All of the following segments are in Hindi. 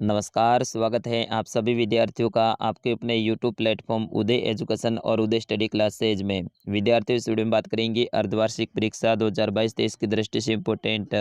नमस्कार, स्वागत है आप सभी विद्यार्थियों का आपके अपने यूट्यूब प्लेटफॉर्म उदय एजुकेशन और उदय स्टडी क्लासेज में। विद्यार्थियों, इस वीडियो में बात करेंगे अर्धवार्षिक परीक्षा 2022-23 की दृष्टि से इम्पोर्टेंट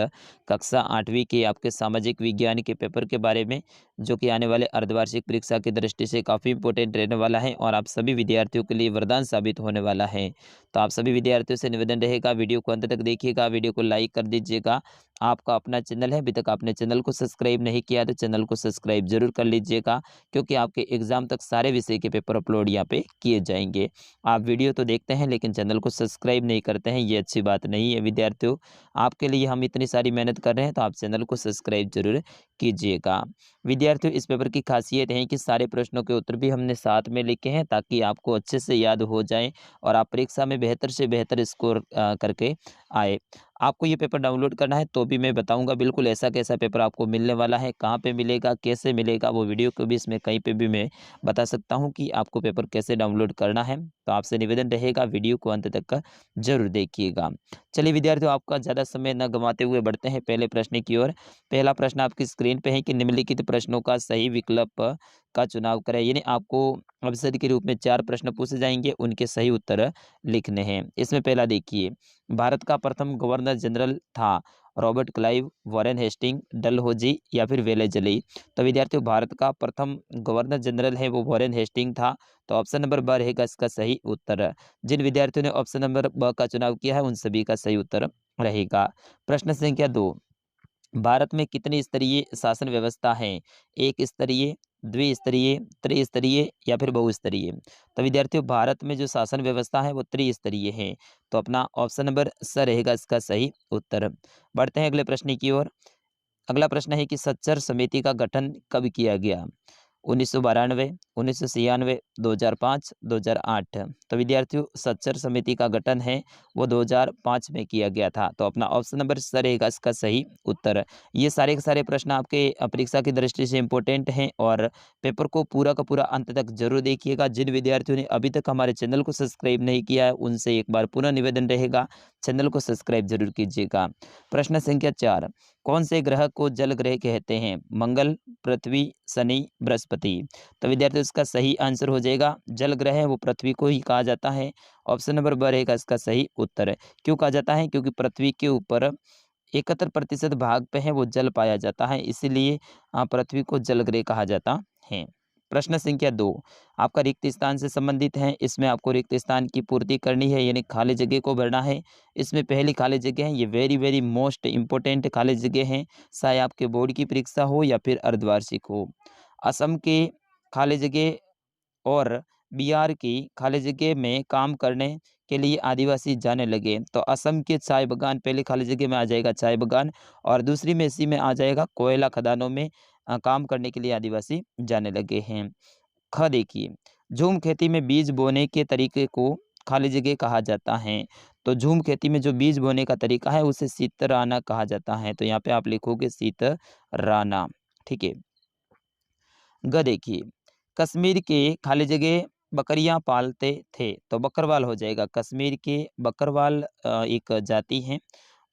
कक्षा 8वीं के आपके सामाजिक विज्ञान के पेपर के बारे में, जो कि आने वाले अर्धवार्षिक परीक्षा की दृष्टि से काफ़ी इंपॉर्टेंट रहने वाला है और आप सभी विद्यार्थियों के लिए वरदान साबित होने वाला है। तो आप सभी विद्यार्थियों से निवेदन रहेगा, वीडियो को अंत तक देखिएगा, वीडियो को लाइक कर दीजिएगा। आपका अपना चैनल है, अभी तक आपने चैनल को सब्सक्राइब नहीं किया तो चैनल को सब्सक्राइब जरूर कर लीजिएगा, क्योंकि आपके एग्जाम तक सारे विषय के पेपर अपलोड यहाँ पे किए जाएंगे। आप वीडियो तो देखते हैं लेकिन चैनल को सब्सक्राइब नहीं करते हैं, ये अच्छी बात नहीं है विद्यार्थियों। आपके लिए हम इतनी सारी मेहनत कर रहे हैं तो आप चैनल को सब्सक्राइब जरूर कीजिएगा। विद्यार्थियों, इस पेपर की खासियत है कि सारे प्रश्नों के उत्तर भी हमने साथ में लिखे हैं ताकि आपको अच्छे से याद हो जाए और आप परीक्षा में बेहतर से बेहतर स्कोर करके आए। आपको ये पेपर डाउनलोड करना है तो भी मैं बताऊंगा बिल्कुल ऐसा कैसा पेपर आपको मिलने वाला है, कहाँ पे मिलेगा, कैसे मिलेगा, वो वीडियो को भी इसमें कहीं पे भी मैं बता सकता हूँ कि आपको पेपर कैसे डाउनलोड करना है। तो आपसे निवेदन रहेगा, वीडियो को अंत तक का जरूर देखिएगा। चलिए विद्यार्थियों, आपका ज़्यादा समय न गंवाते हुए बढ़ते हैं पहले प्रश्न की ओर। पहला प्रश्न आपकी स्क्रीन पे है कि निम्नलिखित प्रश्नों का सही विकल्प का चुनाव करें। यानी आपको अवसर के रूप में 4 प्रश्न पूछे जाएंगे, उनके सही उत्तर लिखने हैं। इसमें पहला देखिए, भारत का प्रथम गवर्नर जनरल था Robert Clive, Warren Hasting, Dalhousie या फिर वेलेजली। तो विद्यार्थियों, भारत का प्रथम गवर्नर जनरल है वो वॉरेन हेस्टिंग था। तो ऑप्शन नंबर ब रहेगा इसका सही उत्तर। जिन विद्यार्थियों ने ऑप्शन नंबर ब का चुनाव किया है उन सभी का सही उत्तर रहेगा। प्रश्न संख्या 2, भारत में कितनी स्तरीय शासन व्यवस्था है? एक स्तरीय, द्विस्तरीय, त्रिस्तरीय या फिर बहुस्तरीय? तो विद्यार्थियों, भारत में जो शासन व्यवस्था है वो त्रिस्तरीय है। तो अपना ऑप्शन नंबर स रहेगा इसका सही उत्तर। बढ़ते हैं अगले प्रश्न की ओर। अगला प्रश्न है कि सच्चर समिति का गठन कब किया गया? 1992, 1996, 2005, 2008। तो विद्यार्थियों, सच्चर समिति का गठन है वो 2005 में किया गया था। तो अपना ऑप्शन नंबर स रहेगा इसका सही उत्तर। ये सारे के सारे प्रश्न आपके परीक्षा की दृष्टि से इंपॉर्टेंट हैं और पेपर को पूरा का पूरा अंत तक जरूर देखिएगा। जिन विद्यार्थियों ने अभी तक हमारे चैनल को सब्सक्राइब नहीं किया है उनसे एक बार पुनः निवेदन रहेगा, चैनल को सब्सक्राइब जरूर कीजिएगा। प्रश्न संख्या 4, कौन से ग्रह को जल ग्रह कहते हैं? मंगल, पृथ्वी, शनि, बृहस्पति। तो विद्यार्थियों, इसका सही आंसर हो जाएगा जल ग्रह है वो पृथ्वी को ही कहा जाता है। ऑप्शन नंबर ब रहेगा इसका सही उत्तर। क्यों कहा जाता है? क्योंकि पृथ्वी के ऊपर 71% भाग पे है वो जल पाया जाता है, इसीलिए पृथ्वी को जल ग्रह कहा जाता है। प्रश्न संख्या 2 आपका रिक्त स्थान से संबंधित है। इसमें आपको रिक्त स्थान की पूर्ति करनी है, यानी खाली जगह को भरना है। इसमें पहली खाली जगह है, ये वेरी वेरी मोस्ट इंपॉर्टेंट खाली जगह है, चाहे आपके बोर्ड की परीक्षा हो या फिर अर्धवार्षिक हो। असम के खाली जगह और बिहार की खाली जगह में काम करने के लिए आदिवासी जाने लगे। तो असम के चाय बगान पहले खाली जगह में आ जाएगा चाय बगान, और दूसरी में इसी में आ जाएगा कोयला खदानों में काम करने के लिए आदिवासी जाने लगे हैं। ख देखिए, झूम खेती में बीज बोने के तरीके को खाली जगह कहा जाता है। तो झूम खेती में जो बीज बोने का तरीका है उसे शीतराना कहा जाता है। तो यहाँ पे आप लिखोगे शीतराना, ठीक है। ग देखिए, कश्मीर के खाली जगह बकरियां पालते थे। तो बकरवाल हो जाएगा। कश्मीर के बकरवाल एक जाति है,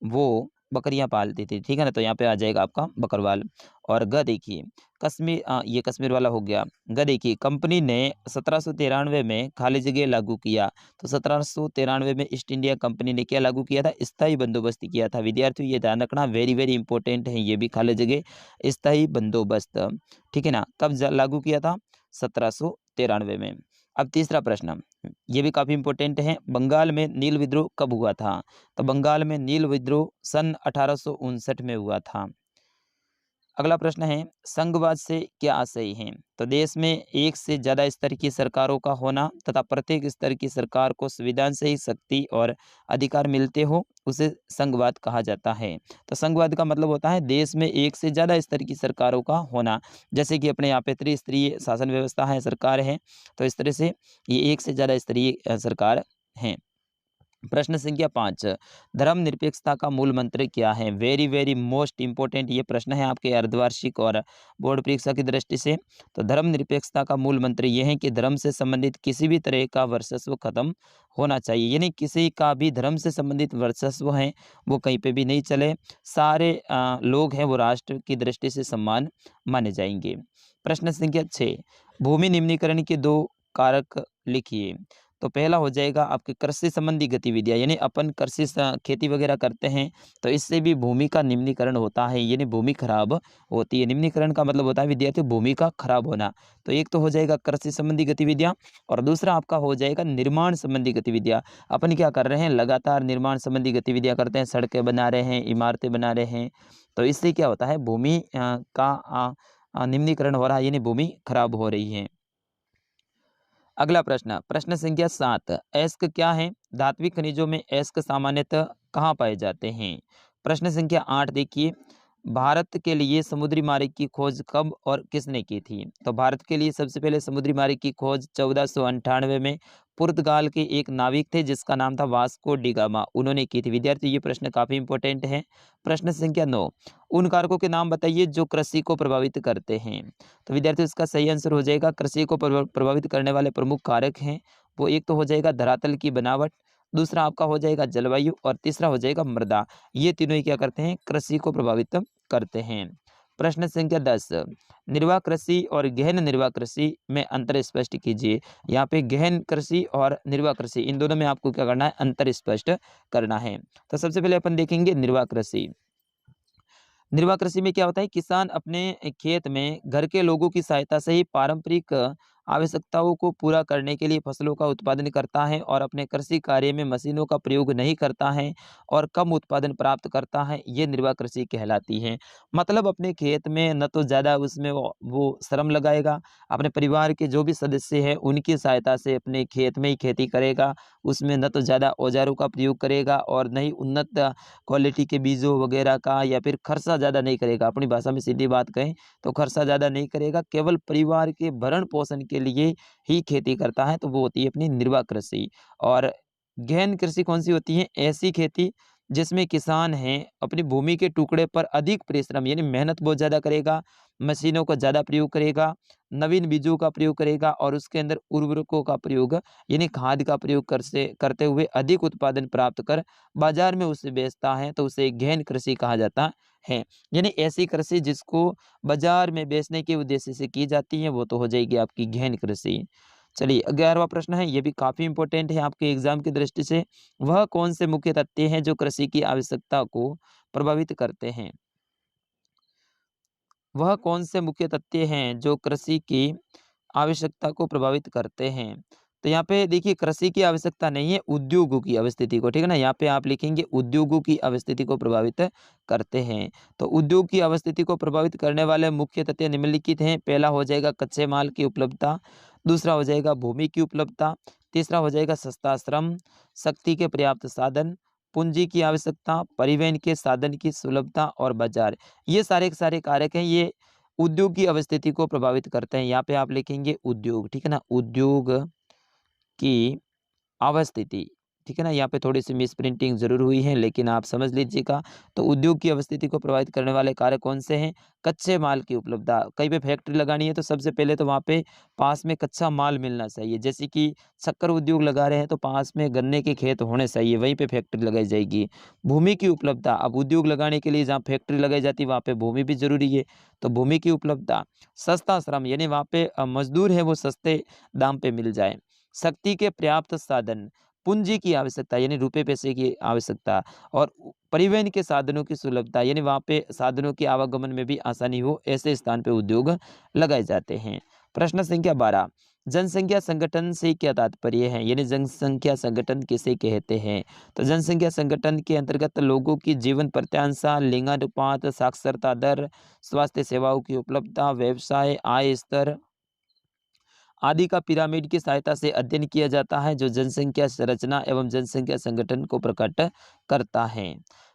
वो बकरियां पालती थी, ठीक है ना। तो यहाँ पे आ जाएगा आपका बकरवाल। और ग देखिए, कश्मीर ये कश्मीर वाला हो गया। ग देखिए, कंपनी ने 1793 में खाली जगह लागू किया। तो 1793 में ईस्ट इंडिया कंपनी ने क्या लागू किया था? स्थायी बंदोबस्त किया था। विद्यार्थियों, ये ध्यान रखना, वेरी वेरी इंपॉर्टेंट है ये भी खाली जगह स्थायी बंदोबस्त, ठीक है ना। कब लागू किया था? 1793 में। अब तीसरा प्रश्न, ये भी काफी इंपॉर्टेंट है। बंगाल में नील विद्रोह कब हुआ था? तो बंगाल में नील विद्रोह सन 1859 में हुआ था। अगला प्रश्न है, संघवाद से क्या आशय है? तो देश में एक से ज्यादा स्तर की सरकारों का होना तथा प्रत्येक स्तर की सरकार को संविधान से ही शक्ति और अधिकार मिलते हो, उसे संघवाद कहा जाता है। तो संघवाद का मतलब होता है देश में एक से ज्यादा स्तर की सरकारों का होना। जैसे कि अपने यहाँ पे त्रिस्तरीय शासन व्यवस्था है, सरकार है, तो इस तरह से ये एक से ज्यादा स्तरीय सरकार है। प्रश्न संख्या 5, धर्मनिरपेक्षता का मूल मंत्र क्या है? वेरी वेरी मोस्ट इंपॉर्टेंट ये प्रश्न है आपके अर्धवार्षिक और बोर्ड परीक्षा की दृष्टि से। तो धर्मनिरपेक्षता का मूल मंत्र ये है कि धर्म से संबंधित किसी भी तरह का वर्चस्व खत्म होना चाहिए, यानी किसी का भी धर्म से संबंधित वर्चस्व है वो कहीं पे भी नहीं चले। सारे लोग हैं वो राष्ट्र की दृष्टि से समान माने जाएंगे। प्रश्न संख्या 6, भूमि निम्नीकरण के दो कारक लिखिए। तो पहला हो जाएगा आपके कृषि संबंधी गतिविधियां, यानी अपन खेती वगैरह करते हैं तो इससे भी भूमि का निम्नीकरण होता है, यानी भूमि खराब होती है। निम्नीकरण का मतलब होता है विद्यार्थी भूमि का खराब होना। तो एक तो हो जाएगा कृषि संबंधी गतिविधियां और दूसरा आपका हो जाएगा निर्माण संबंधी गतिविधियां। अपन क्या कर रहे हैं, लगातार निर्माण संबंधी गतिविधियां करते हैं, सड़कें बना रहे हैं, इमारतें बना रहे हैं, तो इससे क्या होता है भूमि निम्नीकरण हो रहा है, यानी भूमि खराब हो रही है। अगला प्रश्न, प्रश्न संख्या 7, अयस्क क्या है? धात्विक खनिजों में अयस्क सामान्यतः कहाँ पाए जाते हैं? प्रश्न संख्या 8 देखिए, भारत के लिए समुद्री मार्ग की खोज कब और किसने की थी? तो भारत के लिए सबसे पहले समुद्री मार्ग की खोज 1498 में पुर्तगाल के एक नाविक थे जिसका नाम था वास्को डी गामा, उन्होंने की थी। विद्यार्थी ये प्रश्न काफी इंपॉर्टेंट है। प्रश्न संख्या 9, उन कारकों के नाम बताइए जो कृषि को प्रभावित करते हैं। तो विद्यार्थी इसका सही आंसर हो जाएगा कृषि को प्रभावित करने वाले प्रमुख कारक हैं वो एक तो हो जाएगा धरातल की बनावट, दूसरा आपका हो जाएगा जलवायु और तीसरा हो जाएगा मृदा। ये तीनों ही क्या करते हैं, कृषि को प्रभावित करते हैं। प्रश्न संख्या 10, निर्वाह कृषि और गहन निर्वाह कृषि में अंतर स्पष्ट कीजिए। यहाँ पे गहन कृषि और निर्वाह कृषि इन दोनों में आपको क्या करना है, अंतर स्पष्ट करना है। तो सबसे पहले अपन देखेंगे निर्वाह कृषि। निर्वाह कृषि में क्या होता है, किसान अपने खेत में घर के लोगों की सहायता से ही पारंपरिक आवश्यकताओं को पूरा करने के लिए फसलों का उत्पादन करता है और अपने कृषि कार्य में मशीनों का प्रयोग नहीं करता है और कम उत्पादन प्राप्त करता है। ये निर्वाह कृषि कहलाती है। मतलब अपने खेत में न तो ज़्यादा उसमें वो श्रम लगाएगा, अपने परिवार के जो भी सदस्य हैं उनकी सहायता से अपने खेत में ही खेती करेगा, उसमें न तो ज़्यादा औजारों का प्रयोग करेगा और न ही उन्नत क्वालिटी के बीजों वगैरह का, या फिर खर्चा ज़्यादा नहीं करेगा। अपनी भाषा में सीधी बात कहें तो खर्चा ज़्यादा नहीं करेगा, केवल परिवार के भरण पोषण के लिए ही खेती करता है, तो वो होती है अपनी निर्वाह कृषि। और गहन कृषि कौन सी होती है, ऐसी खेती जिसमें किसान हैं अपनी भूमि के टुकड़े पर अधिक परिश्रम यानी मेहनत बहुत ज़्यादा करेगा, मशीनों का ज़्यादा प्रयोग करेगा, नवीन बीजों का प्रयोग करेगा और उसके अंदर उर्वरकों का प्रयोग यानी खाद का प्रयोग करते हुए अधिक उत्पादन प्राप्त कर बाजार में उसे बेचता है, तो उसे गहन कृषि कहा जाता है। यानी ऐसी कृषि जिसको बाजार में बेचने के उद्देश्य से की जाती है वो तो हो जाएगी आपकी गहन कृषि। चलिए 11वां प्रश्न है, ये भी काफी इंपॉर्टेंट है आपके एग्जाम की दृष्टि से। वह कौन से मुख्य तथ्य हैं जो कृषि की आवश्यकता को प्रभावित करते हैं? वह कौन से मुख्य तथ्य हैं जो कृषि की आवश्यकता को प्रभावित करते हैं? तो यहाँ पे देखिए कृषि की आवश्यकता नहीं है, उद्योगों की अवस्थिति को, ठीक है ना। यहाँ पे आप लिखेंगे उद्योगों की अवस्थिति को प्रभावित करते हैं। तो उद्योग की अवस्थिति को प्रभावित करने वाले मुख्य तथ्य निम्नलिखित हैं। पहला हो जाएगा कच्चे माल की उपलब्धता, दूसरा हो जाएगा भूमि की उपलब्धता, तीसरा हो जाएगा सस्ता श्रम, शक्ति के पर्याप्त साधन, पूंजी की आवश्यकता, परिवहन के साधन की सुलभता और बाजार। ये सारे के सारे कारक हैं, ये उद्योग की अवस्थिति को प्रभावित करते हैं। यहाँ पे आप लिखेंगे उद्योग, ठीक है ना, उद्योग की अवस्थिति, ठीक है ना। यहाँ पे थोड़ी सी मिस प्रिंटिंग जरूर हुई है लेकिन आप समझ लीजिएगा। तो उद्योग की अवस्थिति को प्रभावित करने वाले कारक कौन से हैं? कच्चे माल की उपलब्धता, कहीं पे फैक्ट्री लगानी है तो सबसे पहले तो वहाँ पे पास में कच्चा माल मिलना चाहिए। जैसे कि शक्कर उद्योग लगा रहे हैं तो पास में गन्ने के खेत होने चाहिए, वहीं पे फैक्ट्री लगाई जाएगी। भूमि की उपलब्धता, अब उद्योग लगाने के लिए जहाँ फैक्ट्री लगाई जाती है वहाँ पे भूमि भी जरूरी है, तो भूमि की उपलब्धता। सस्ता श्रम यानी वहाँ पे मजदूर है वो सस्ते दाम पे मिल जाए। शक्ति के पर्याप्त साधन, पूंजी की आवश्यकता यानी रुपए पैसे की आवश्यकता, और परिवहन के साधनों की सुलभता यानी वहाँ पे साधनों के आवागमन में भी आसानी हो, ऐसे स्थान पे उद्योग लगाए जाते हैं। प्रश्न संख्या 12, जनसंख्या संगठन से क्या तात्पर्य है, यानी जनसंख्या संगठन किसे कहते हैं? तो जनसंख्या संगठन के अंतर्गत लोगों की जीवन प्रत्याशा, लिंगानुपात, साक्षरता दर, स्वास्थ्य सेवाओं की उपलब्धता, व्यवसाय, आय स्तर आदि का पिरामिड की सहायता से अध्ययन किया जाता है जो जनसंख्या संरचना एवं जनसंख्या संगठन को प्रकट करता है।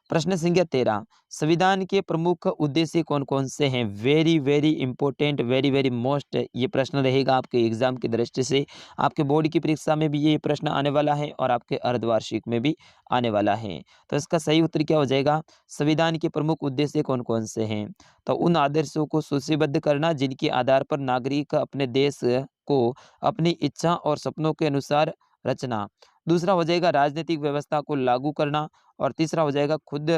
प्रश्न संख्या 13, संविधान के प्रमुख उद्देश्य कौन कौन से हैं? Very very important, very very most ये प्रश्न रहेगा आपके एग्जाम की दृष्टि से। आपके बोर्ड की परीक्षा में भी ये प्रश्न आने वाला है और आपके अर्धवार्षिक में भी आने वाला है। तो इसका सही उत्तर क्या हो जाएगा? संविधान के प्रमुख उद्देश्य कौन कौन से हैं? तो उन आदर्शों को सूचीबद्ध करना जिनके आधार पर नागरिक अपने देश को अपनी इच्छा और सपनों के अनुसार रचना। दूसरा हो जाएगा राजनीतिक व्यवस्था को लागू करना। और तीसरा हो जाएगा खुद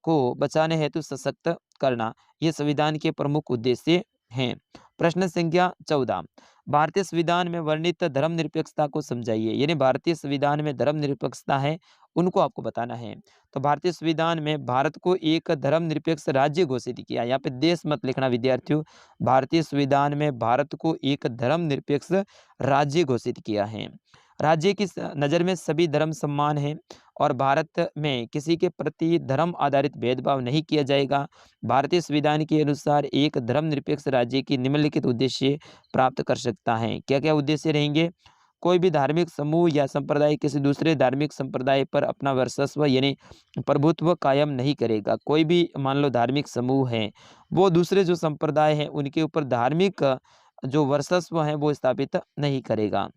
को बचाने हेतु सशक्त करना। ये संविधान के प्रमुख उद्देश्य हैं। प्रश्न संख्या 14, भारतीय संविधान में वर्णित धर्मनिरपेक्षता को समझाइए। यानी भारतीय संविधान में धर्मनिरपेक्षता है, उनको आपको बताना है। तो भारतीय संविधान में भारत को एक धर्मनिरपेक्ष राज्य घोषित किया। यहाँ पे देश मत लिखना विद्यार्थियों। भारतीय संविधान में भारत को एक धर्मनिरपेक्ष राज्य घोषित किया है। राज्य की नज़र में सभी धर्म समान हैं और भारत में किसी के प्रति धर्म आधारित भेदभाव नहीं किया जाएगा। भारतीय संविधान के अनुसार एक धर्मनिरपेक्ष राज्य की निम्नलिखित उद्देश्य प्राप्त कर सकता है। क्या क्या उद्देश्य रहेंगे? कोई भी धार्मिक समूह या संप्रदाय किसी दूसरे धार्मिक संप्रदाय पर अपना वर्चस्व यानी प्रभुत्व कायम नहीं करेगा। कोई भी मान लो धार्मिक समूह है, वो दूसरे जो संप्रदाय हैं उनके ऊपर धार्मिक जो वर्चस्व है वो स्थापित नहीं करेगा।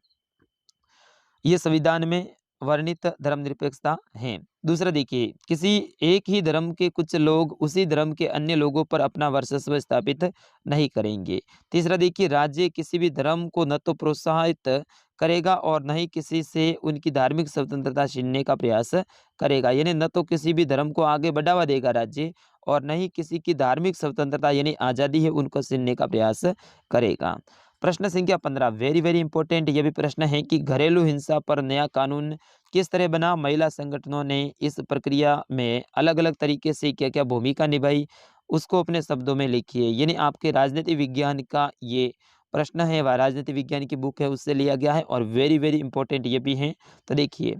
ये संविधान में वर्णित धर्मनिरपेक्षता है। दूसरा देखिए, किसी एक ही धर्म के कुछ लोग उसी धर्म के अन्य लोगों पर अपना वर्चस्व स्थापित नहीं करेंगे। तीसरा देखिए, राज्य किसी भी धर्म को न तो प्रोत्साहित करेगा और न ही किसी से उनकी धार्मिक स्वतंत्रता छीनने का प्रयास करेगा। यानी न तो किसी भी धर्म को आगे बढ़ावा देगा राज्य और न ही किसी की धार्मिक स्वतंत्रता यानी आज़ादी है उनको छीनने का प्रयास करेगा। प्रश्न संख्या 15, वेरी वेरी इंपॉर्टेंट ये भी प्रश्न है कि घरेलू हिंसा पर नया कानून किस तरह बना? महिला संगठनों ने इस प्रक्रिया में अलग अलग तरीके से क्या क्या भूमिका निभाई, उसको अपने शब्दों में लिखिए। यानी आपके राजनीति विज्ञान का ये प्रश्न है, वह राजनीति विज्ञान की बुक है उससे लिया गया है और वेरी वेरी इंपॉर्टेंट ये भी है। तो देखिए,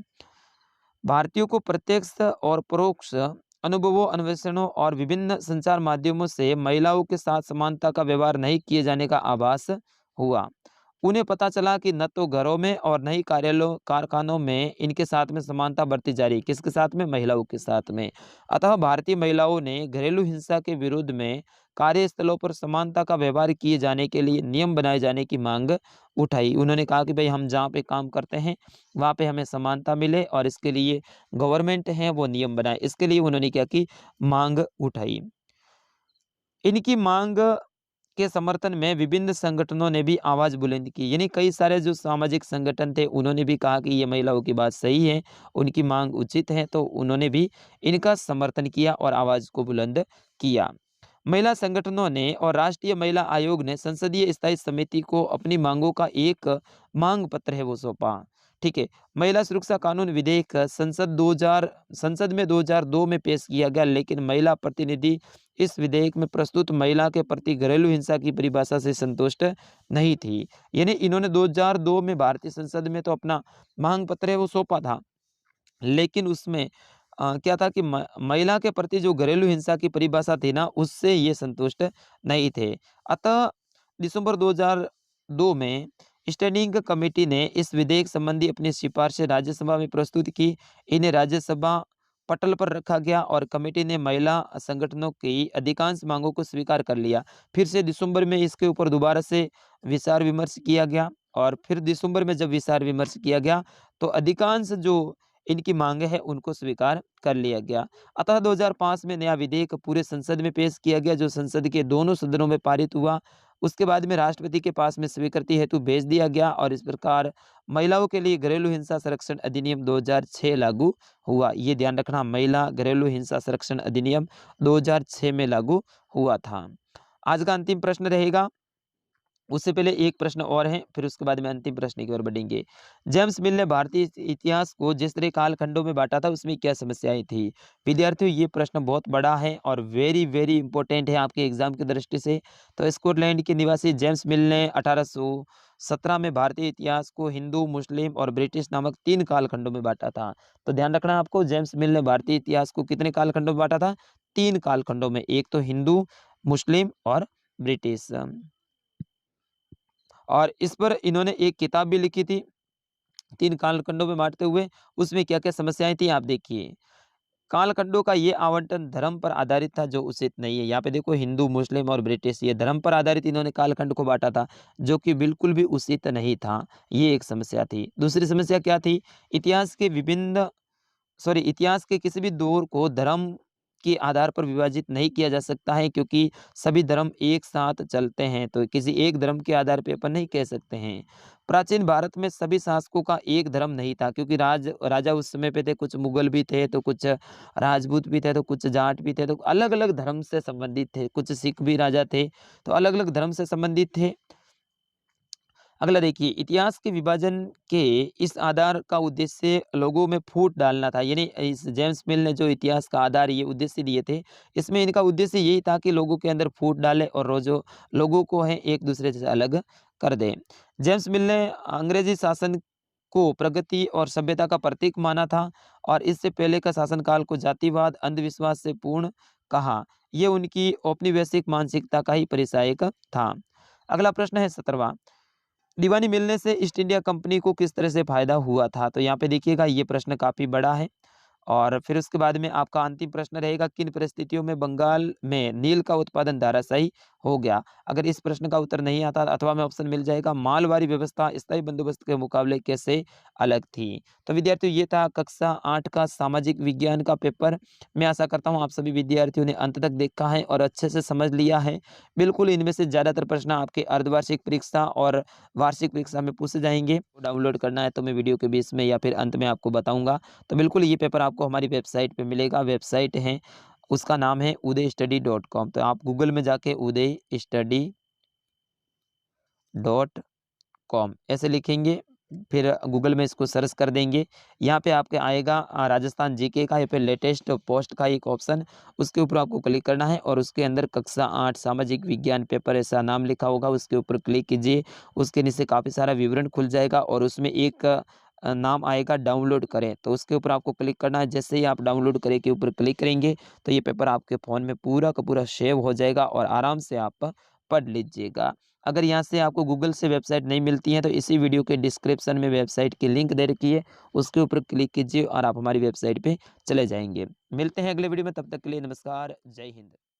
भारतीयों को प्रत्यक्ष और परोक्ष अनुभवों, अन्वेषणों और विभिन्न संचार माध्यमों से महिलाओं के साथ समानता का व्यवहार नहीं किए जाने का आभास हुआ। उन्हें पता चला कि न तो घरों में और न ही कार्यालयों कारखानों में इनके साथ में समानता बरती जा रही। किसके साथ में? महिलाओं के साथ में। अतः भारतीय महिलाओं ने घरेलू हिंसा के विरुद्ध में कार्यस्थलों पर समानता का व्यवहार किए जाने के लिए नियम बनाए जाने की मांग उठाई। उन्होंने कहा कि भाई हम जहाँ पे काम करते हैं वहाँ पे हमें समानता मिले और इसके लिए गवर्नमेंट है वो नियम बनाए। इसके लिए उन्होंने क्या की मांग उठाई। इनकी मांग के समर्थन में विभिन्न संगठनों ने भी आवाज बुलंद की। यानी कई सारे जो सामाजिक संगठन थे उन्होंने भी कहा कि ये महिलाओं की बात सही है, उनकी मांग उचित है, तो उन्होंने भी इनका समर्थन किया और आवाज को बुलंद किया। महिला संगठनों ने और राष्ट्रीय महिला आयोग ने संसदीय स्थायी समिति को अपनी मांगों का एक मांग पत्र है वो सौंपा। ठीक है। महिला सुरक्षा कानून विधेयक संसद में 2002 में पेश किया गया, लेकिन महिला प्रतिनिधि इस विधेयक में प्रस्तुत महिला के प्रति घरेलू हिंसा की परिभाषा से संतुष्ट नहीं थी। यानी इन्होंने 2002 में भारतीय संसद में तो अपना मांग पत्र है वो सौंपा था, लेकिन उसमें क्या था कि महिला के प्रति जो घरेलू हिंसा की परिभाषा थी ना, उससे ये संतुष्ट नहीं थे। अतः दिसंबर 2002 में स्टैंडिंग कमेटी ने इस विधेयक संबंधी अपनी सिफारिशें राज्यसभा में प्रस्तुत की। इन्हें राज्यसभा पटल पर रखा गया और कमेटी ने महिला संगठनों की अधिकांश मांगों को स्वीकार कर लिया। फिर से दिसंबर में इसके ऊपर दोबारा से विचार विमर्श किया गया और फिर दिसंबर में जब विचार विमर्श किया गया तो अधिकांश जो इनकी मांगे हैं उनको स्वीकार कर लिया गया। अतः 2005 में नया विधेयक पूरे संसद में पेश किया गया, जो संसद के दोनों सदनों में पारित हुआ। उसके बाद में राष्ट्रपति के पास में स्वीकृति हेतु भेज दिया गया और इस प्रकार महिलाओं के लिए घरेलू हिंसा संरक्षण अधिनियम 2006 लागू हुआ। ये ध्यान रखना, महिला घरेलू हिंसा संरक्षण अधिनियम 2006 में लागू हुआ था। आज का अंतिम प्रश्न रहेगा, उससे पहले एक प्रश्न और है, फिर उसके बाद में अंतिम प्रश्न की ओर बढ़ेंगे। जेम्स मिल ने भारतीय इतिहास को जिस तरह कालखंडों में बांटा था उसमें क्या समस्याएं थी? विद्यार्थियों, ये प्रश्न बहुत बड़ा है और वेरी वेरी इंपॉर्टेंट है आपके एग्जाम की दृष्टि से। तो स्कॉटलैंड के निवासी जेम्स मिल ने 1817 में भारतीय इतिहास को हिंदू, मुस्लिम और ब्रिटिश नामक 3 कालखंडों में बांटा था। तो ध्यान रखना आपको, जेम्स मिल ने भारतीय इतिहास को कितने कालखंडों में बांटा था? 3 कालखंडों में, एक तो हिंदू, मुस्लिम और ब्रिटिश। और इस पर इन्होंने एक किताब भी लिखी थी 3 कालखंडों में बाँटते हुए। उसमें क्या-क्या समस्याएँ थी आप देखिए। कालखंडों का ये आवंटन धर्म पर आधारित था जो उचित नहीं है। यहाँ पे देखो हिंदू, मुस्लिम और ब्रिटिश ये धर्म पर आधारित इन्होंने कालखंड को बांटा था, जो कि बिल्कुल भी उचित नहीं था। ये एक समस्या थी। दूसरी समस्या क्या थी? इतिहास के विभिन्न इतिहास के किसी भी दौर को धर्म के आधार पर विभाजित नहीं किया जा सकता है, क्योंकि सभी धर्म एक साथ चलते हैं, तो किसी एक धर्म के आधार पे अपन नहीं कह सकते हैं। प्राचीन भारत में सभी शासकों का एक धर्म नहीं था, क्योंकि राजा उस समय पे थे, कुछ मुगल भी थे, तो कुछ राजपूत भी थे, तो कुछ जाट भी थे, तो अलग अलग धर्म से संबंधित थे। कुछ सिख भी राजा थे, तो अलग अलग धर्म से संबंधित थे। अगला देखिए, इतिहास के विभाजन के इस आधार का उद्देश्य लोगों में फूट डालना था। यानी इस जेम्स मिल ने जो इतिहास का आधार ये उद्देश्य दिए थे, इसमें इनका उद्देश्य यही था कि लोगों के अंदर फूट डाले और रोजो लोगों को है एक दूसरे से अलग कर दे। जेम्स मिल ने अंग्रेजी शासन को प्रगति और सभ्यता का प्रतीक माना था, और इससे पहले का शासनकाल को जातिवाद, अंधविश्वास से पूर्ण कहा। ये उनकी औपनिवेशिक मानसिकता का ही परिचायक था। अगला प्रश्न है 17वां, दीवानी मिलने से ईस्ट इंडिया कंपनी को किस तरह से फायदा हुआ था? तो यहाँ पे देखिएगा ये प्रश्न काफी बड़ा है। और फिर उसके बाद में आपका अंतिम प्रश्न रहेगा, किन परिस्थितियों में बंगाल में नील का उत्पादन धराशायी हो गया? अगर इस प्रश्न का उत्तर नहीं आता अथवा में ऑप्शन मिल जाएगा, मालवारी व्यवस्था स्थायी बंदोबस्त के मुकाबले कैसे अलग थी? तो विद्यार्थियों ये था कक्षा 8 का सामाजिक विज्ञान का पेपर। मैं आशा करता हूँ आप सभी विद्यार्थियों ने अंत तक देखा है और अच्छे से समझ लिया है। बिल्कुल इनमें से ज़्यादातर प्रश्न आपके अर्धवार्षिक परीक्षा और वार्षिक परीक्षा में पूछे जाएंगे। डाउनलोड करना है तो मैं वीडियो के बीच में या फिर अंत में आपको बताऊंगा। तो बिल्कुल ये पेपर आपको हमारी वेबसाइट पे मिलेगा। वेबसाइट है, उसका नाम है udaystudy.com। तो आप गूगल में जाके udaystudy.com ऐसे लिखेंगे, फिर गूगल में इसको सर्च कर देंगे। यहाँ पे आपके आएगा राजस्थान जीके का या फिर लेटेस्ट पोस्ट का एक ऑप्शन, उसके ऊपर आपको क्लिक करना है और उसके अंदर कक्षा 8 सामाजिक विज्ञान पेपर ऐसा नाम लिखा होगा, उसके ऊपर क्लिक कीजिए। उसके नीचे काफ़ी सारा विवरण खुल जाएगा और उसमें एक नाम आएगा डाउनलोड करें, तो उसके ऊपर आपको क्लिक करना है। जैसे ही आप डाउनलोड करें के ऊपर क्लिक करेंगे तो ये पेपर आपके फ़ोन में पूरा का पूरा सेव हो जाएगा और आराम से आप पढ़ लीजिएगा। अगर यहाँ से आपको गूगल से वेबसाइट नहीं मिलती है तो इसी वीडियो के डिस्क्रिप्शन में वेबसाइट की लिंक दे रखी है, उसके ऊपर क्लिक कीजिए और आप हमारी वेबसाइट पे चले जाएंगे। मिलते हैं अगले वीडियो में, तब तक के लिए नमस्कार, जय हिंद।